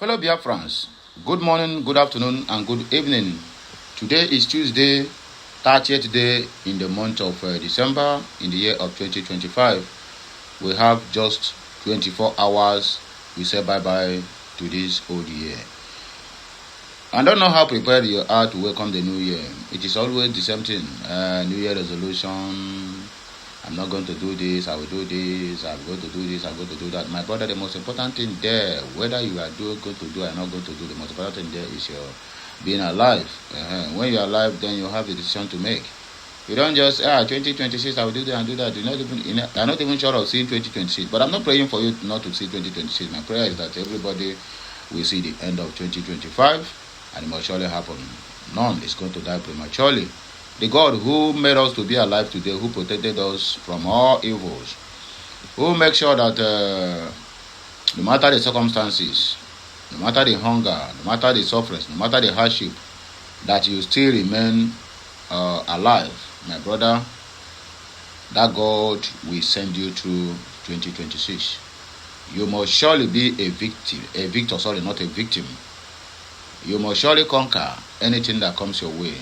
Fellow Biafrans, good morning, good afternoon, and good evening. Today is Tuesday, 30th day in the month of December in the year of 2025. We have just 24 hours. We say bye-bye to this old year. I don't know how prepared you are to welcome the new year. It is always the same thing. New Year resolution. I'm not going to do this, I will do this, I'm going to do this, I'm going to do that. My brother, the most important thing there, whether you are going to do or not going to do, the most important thing there is your being alive. When you're alive, then you have a decision to make. You don't just, 2026, I will do that and do that. I'm not even sure of seeing 2026. But I'm not praying for you not to see 2026. My prayer is that everybody will see the end of 2025, and it must surely happen. None is going to die prematurely. The God who made us to be alive today, who protected us from all evils, who makes sure that no matter the circumstances, no matter the hunger, no matter the suffering, no matter the hardship, that you still remain alive, my brother, that God will send you through 2026. You must surely be a victor, not a victim. You must surely conquer anything that comes your way.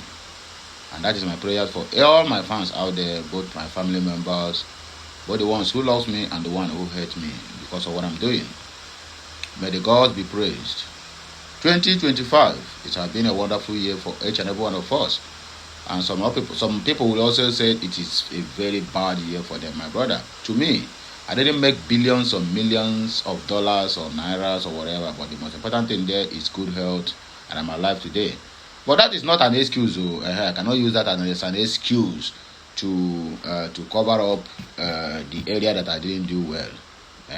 And that is my prayer for all my fans out there, both my family members, both the ones who love me and the one who hate me because of what I'm doing. May the God be praised. 2025, it has been a wonderful year for each and every one of us. And some people will also say it is a very bad year for them. My brother, to me, I didn't make billions or millions of dollars or nairas or whatever, but the most important thing there is good health, and I'm alive today. But that is not an excuse. I cannot use that as an excuse to cover up the area that I didn't do well.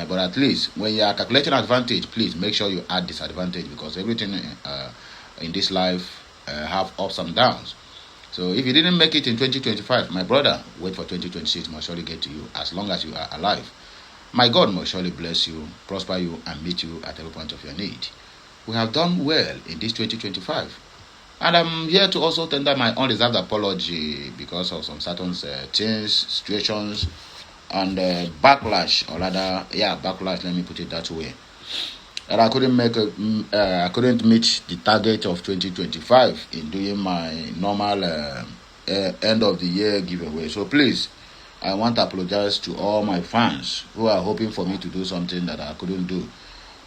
But at least when you are calculating advantage, please make sure you add disadvantage, because everything in this life have ups and downs. So if you didn't make it in 2025, my brother, wait for 2026. Must surely get to you as long as you are alive. My God must surely bless you, prosper you, and meet you at every point of your need. We have done well in this 2025. And I'm here to also tender my unreserved apology because of some certain things, situations, and backlash, backlash. Let me put it that way. And I couldn't meet the target of 2025 in doing my normal end of the year giveaway. So please, I want to apologize to all my fans who are hoping for me to do something that I couldn't do.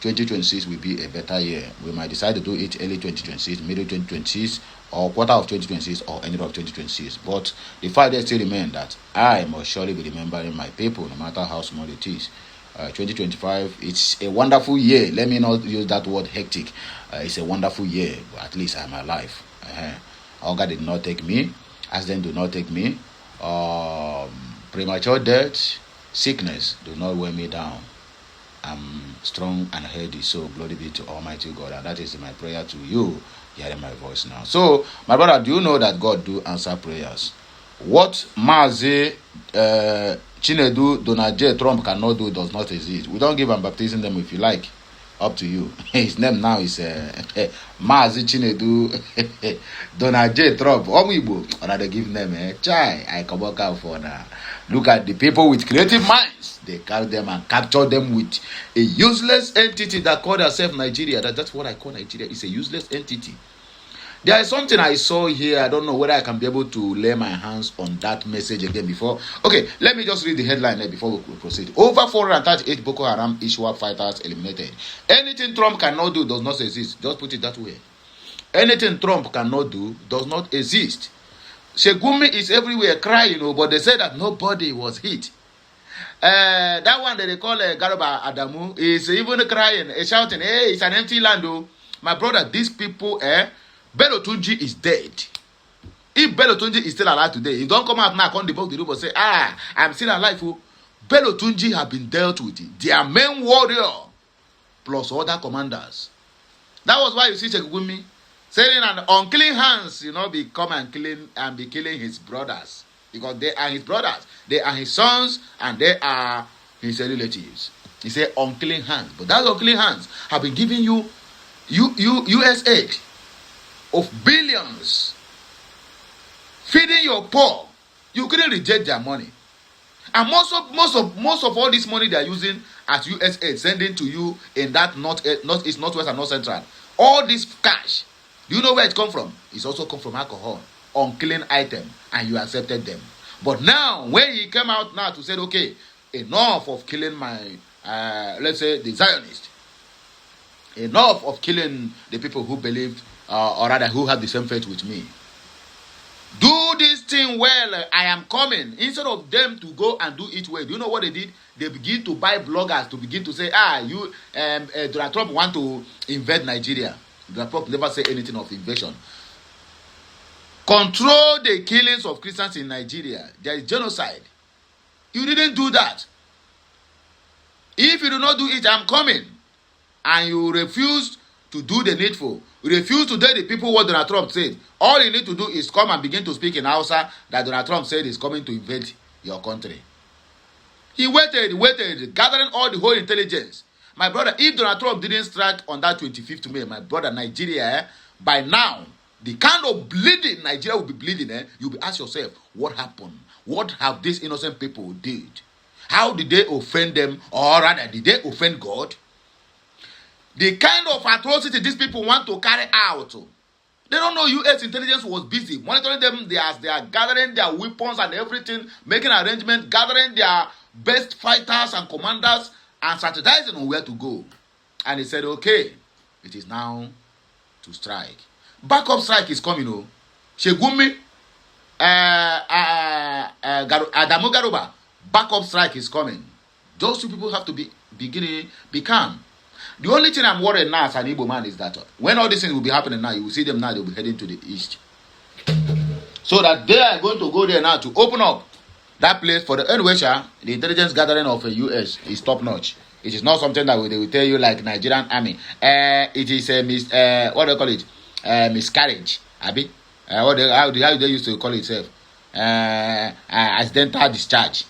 2026 will be a better year. We might decide to do it early 2026, middle 2026, or quarter of 2026, or end of 2026. But the fact still remains that I must surely be remembering my people, no matter how small it is. 2025, it's a wonderful year. Let me not use that word hectic. It's a wonderful year, but at least I'm alive. Hunger did not take me. Accident did not take me. Premature death, sickness do not weigh me down. I'm strong and healthy, so glory be to Almighty God. And that is my prayer to you, hearing my voice now. So, my brother, do you know that God do answer prayers? What Mazi Chinedu Donald J. Trump cannot do does not exist. We don't give him baptism them if you like. Up to you. His name now is Mazi Chinedu Donald J. Trump. Omibo, or they give name Chai. I come back out for now. Look at the people with creative minds. They carry them and capture them with a useless entity that call themselves Nigeria. That's what I call Nigeria. It's a useless entity. There is something I saw here. I don't know whether I can be able to lay my hands on that message again before. Okay, let me just read the headline there before we proceed. Over 438 Boko Haram ISWAP fighters eliminated. Anything Trump cannot do does not exist. Just put it that way. Anything Trump cannot do does not exist. Shegumi is everywhere crying, but they say that nobody was hit. That one that they call Garuba Adamu is even crying, shouting, hey, it's an empty land. My brother, these people, Bello Tunji is dead. If Bello Tunji is still alive today, he don't come out now, come debunk the room and say, I'm still alive. Bello Tunji have been dealt with. Their main warrior, plus other commanders. That was why you see Shegumi saying an unclean hands, be come and be killing his brothers. Because they are his brothers. They are his sons, and they are his relatives. He said unclean hands. But that unclean hands have been giving you US aid of billions, feeding your poor. You couldn't reject their money. And most of all this money they are using as USA sending to you in that northeast, northwest, and north central. All this cash, do you know where it come from? It's also come from alcohol, unclean item, and you accepted them. But now, when he came out now to say, okay, enough of killing my, let's say, the Zionists, enough of killing the people who believed, or rather, who have the same faith with me. Do this thing well, I am coming. Instead of them to go and do it well, do you know what they did? They begin to buy bloggers to begin to say, Donald Trump want to invade Nigeria. Donald Trump never say anything of invasion. Control the killings of Christians in Nigeria. There is genocide. You didn't do that. If you do not do it, I'm coming. And you refuse to do the needful. You refuse to tell the people what Donald Trump said. All you need to do is come and begin to speak in Hausa that Donald Trump said is coming to invade your country. He waited, gathering all the whole intelligence. My brother, if Donald Trump didn't strike on that 25th May, my brother, Nigeria, by now, the kind of bleeding Nigeria will be bleeding, you'll be ask yourself, what happened? What have these innocent people did? How did they offend them? Or rather, did they offend God? The kind of atrocity these people want to carry out. They don't know U.S. intelligence was busy monitoring them as they are gathering their weapons and everything, making arrangements, gathering their best fighters and commanders, and strategizing on where to go. And he said, okay, it is now to strike. Backup strike is coming. Shegumi, Adamu Garuba, backup strike is coming. Those two people have to be calm. The only thing I'm worried now as an Igbo man is that when all these things will be happening now, you will see them now, they'll be heading to the east. So that they are going to go there now to open up that place for the anyway, the intelligence gathering of the US is top notch. It is not something that they will tell you like Nigerian army. It is a what do you call it? Miscarriage. Abi? How they used to call itself? Accidental discharge.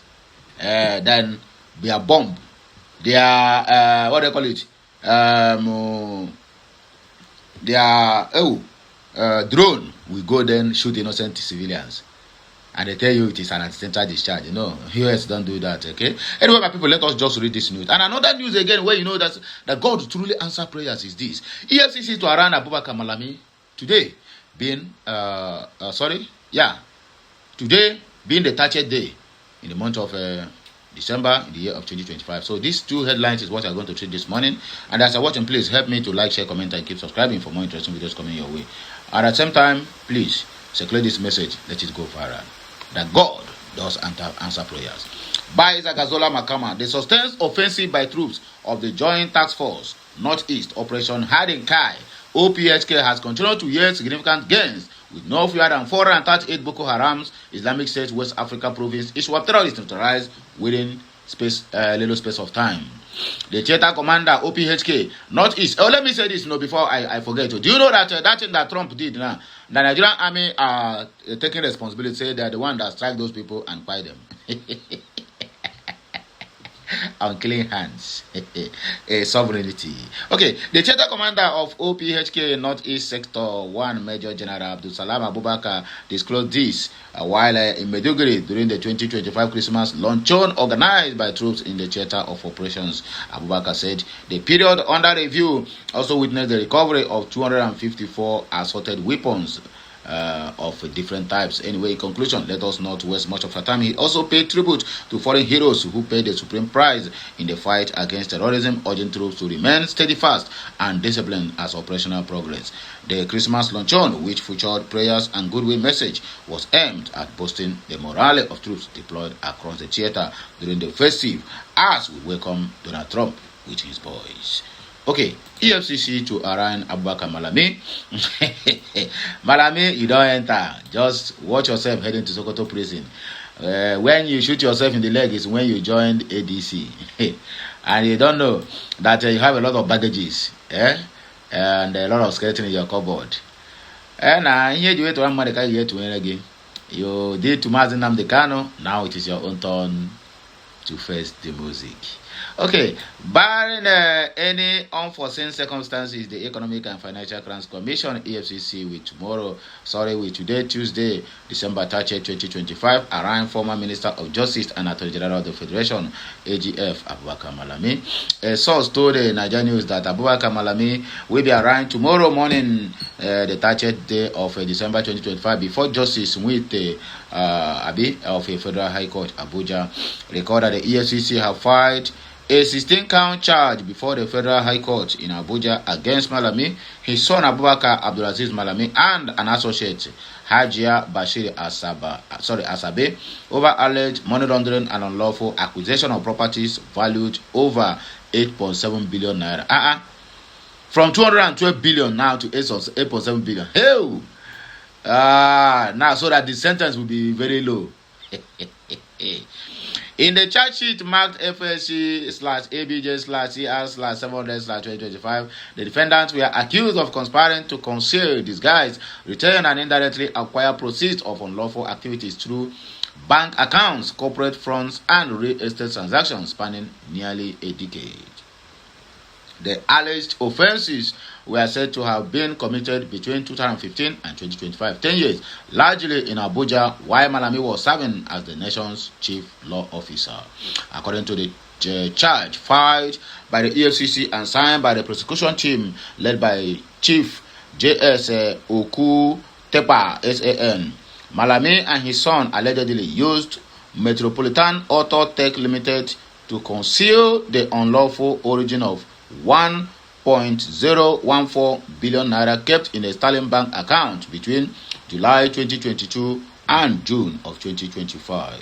Then they are bomb. They are what do you call it? Drone. We go then shoot innocent civilians. And they tell you it is an accidental discharge. No, US don't do that, okay? Anyway, my people, let us just read this news. And another news again where you know that God truly answer prayers is this. EFCC to arraign Abubakar Malami today being, today being the 30th day in the month of December in the year of 2025. So these two headlines is what I'm going to treat this morning. And as you're watching, please help me to like, share, comment, and keep subscribing for more interesting videos coming your way. And at the same time, please circulate this message, let it go viral. That God does answer prayers. By Zagazola Makama, the sustained offensive by troops of the Joint Task Force Northeast Operation Hiding Kai, OPHK, has continued to yield significant gains with no fewer than 438 Boko Haram's Islamic State West Africa province Iswap terrorists neutralized within little space of time. The theater commander OPHK Northeast. Let me say this before I forget. Do you know that that thing that Trump did now? The Nigerian army are taking responsibility. Say they are the one that strike those people and fight them. On clean hands. Sovereignty. Okay, the theater commander of OPHK Northeast Sector 1 Major General Abdul Salam Abubakar disclosed this while in Maiduguri during the 2025 Christmas luncheon organized by troops in the theater of operations. Abubakar said the period under review also witnessed the recovery of 254 assaulted weapons of different types. Anyway, in conclusion, let us not waste much of our time. He also paid tribute to foreign heroes who paid the supreme price in the fight against terrorism, urging troops to remain steadfast and disciplined as operational progress. The Christmas luncheon, which featured prayers and goodwill message, was aimed at boosting the morale of troops deployed across the theater during the festive as we welcome Donald Trump with his boys. Okay, EFCC to arraign Abubakar Malami. Malami, you don't enter. Just watch yourself heading to Sokoto prison. When you shoot yourself in the leg is when you joined ADC. And you don't know that you have a lot of baggages. And a lot of skeleton in your cupboard. And here you wait to one man here to win again. You did to Mazen Namdekano. Now it is your own turn to face the music. Okay, barring any unforeseen circumstances, the Economic and Financial Crimes Commission (EFCC) with today, Tuesday, December 30th, 2025, arraigned former Minister of Justice and Attorney General of the Federation (AGF) Abubakar Malami. A source told Nigeria News that Abubakar Malami will be arraigned tomorrow morning, the 30th day of December 2025, before Justice with of a Federal High Court, Abuja. Recorded the EFCC have filed a 16-count charge before the Federal High Court in Abuja against Malami, his son Abubakar Abdulaziz Malami, and an associate, Hajia Bashir Asabe, over alleged money laundering and unlawful acquisition of properties valued over 8.7 billion naira. From 212 billion now to 8.7 billion. Hell! Now so that the sentence will be very low. In the charge sheet marked FSC/ABJ/CR/700/2025, the defendants were accused of conspiring to conceal, disguise, return, and indirectly acquire proceeds of unlawful activities through bank accounts, corporate funds, and real estate transactions spanning nearly a decade. The alleged offenses were said to have been committed between 2015 and 2025, 10 years, largely in Abuja, while Malami was serving as the nation's chief law officer. According to the charge filed by the EFCC and signed by the prosecution team led by Chief J.S. Oku Tepa, SAN, Malami and his son allegedly used Metropolitan Auto Tech Limited to conceal the unlawful origin of 1.014 billion naira kept in a Sterling Bank account between July 2022 and June of 2025.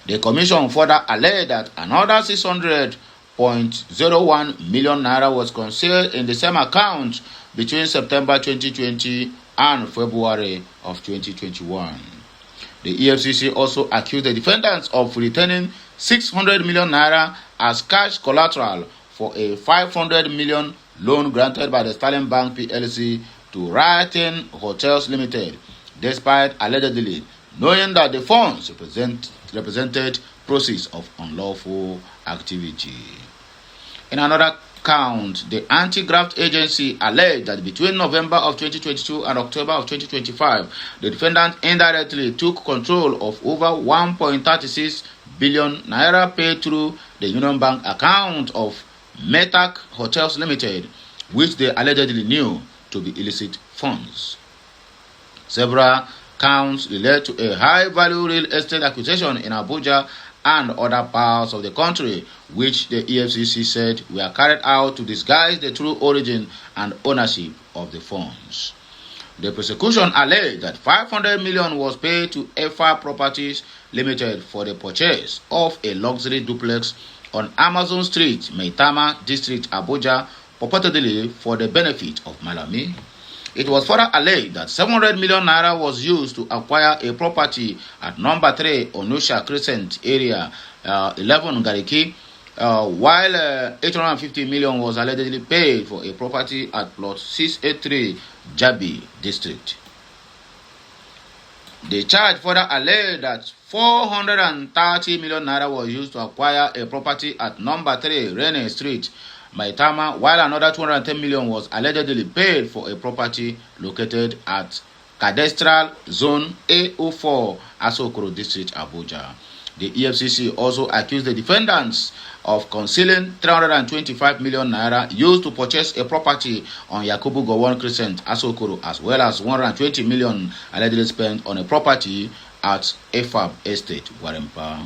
The commission further alleged that another 600.01 million naira was concealed in the same account between September 2020 and February of 2021. The EFCC also accused the defendants of returning 600 million naira as cash collateral for a 500 million loan granted by the Sterling Bank PLC to Raritan Hotels Limited, despite allegedly knowing that the funds represented proceeds of unlawful activity. In another count, the Anti-Graft Agency alleged that between November of 2022 and October of 2025, the defendant indirectly took control of over 1.36 billion naira paid through the Union Bank account of Metac Hotels Limited, which they allegedly knew to be illicit funds. Several counts relate to a high-value real estate acquisition in Abuja and other parts of the country, which the EFCC said were carried out to disguise the true origin and ownership of the funds. The prosecution alleged that 500 million was paid to EFA Properties Limited for the purchase of a luxury duplex on Amazon Street, Maitama District, Abuja, purportedly for the benefit of Malami. It was further alleged that 700 million naira was used to acquire a property at number 3 Onusha Crescent area, 11 Gariki, while 850 million was allegedly paid for a property at plot 683 Jabi District. The charge further alleged that 430 million naira was used to acquire a property at number 3 Rene Street, Maitama, while another 210 million was allegedly paid for a property located at Cadastral Zone A04, Asokoro District, Abuja. The EFCC also accused the defendants of concealing 325 million naira used to purchase a property on Yakubu Gowon Crescent, Asokoro, as well as 120 million allegedly spent on a property at EFAB Estate, Warempa.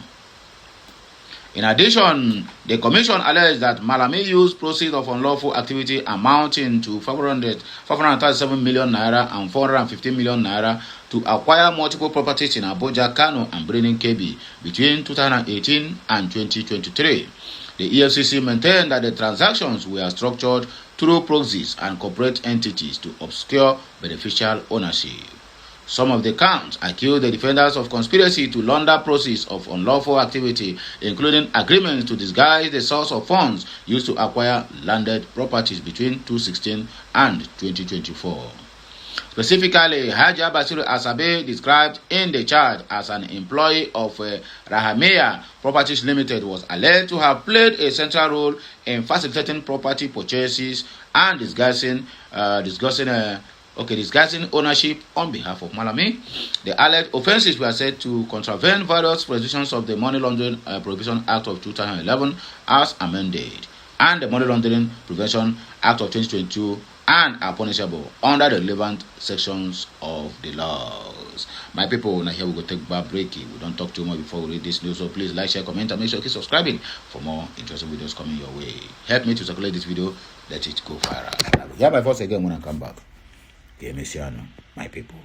In addition, the commission alleged that Malami used proceeds of unlawful activity amounting to 537 million naira and 450 million naira to acquire multiple properties in Abuja, Kano, and Birnin Kebbi between 2018 and 2023. The EFCC maintained that the transactions were structured through proxies and corporate entities to obscure beneficial ownership. Some of the counts accused the defendants of conspiracy to launder proceeds of unlawful activity, including agreements to disguise the source of funds used to acquire landed properties between 2016 and 2024. Specifically, Haja Basiru Asabe, described in the charge as an employee of Rahamea Properties Limited, was alleged to have played a central role in facilitating property purchases and disguising ownership on behalf of Malami. The alleged offences were said to contravene various provisions of the Money Laundering Prohibition Act of 2011 as amended, and the Money Laundering Prevention Act of 2022, and are punishable under the relevant sections of the laws. My people, now here we go take back break. We don't talk too much before we read this news, so please like, share, comment, and make sure you keep subscribing for more interesting videos coming your way. Help me to circulate this video, let it go viral. Hear my voice again when I come back. Okay, Messiano, my people.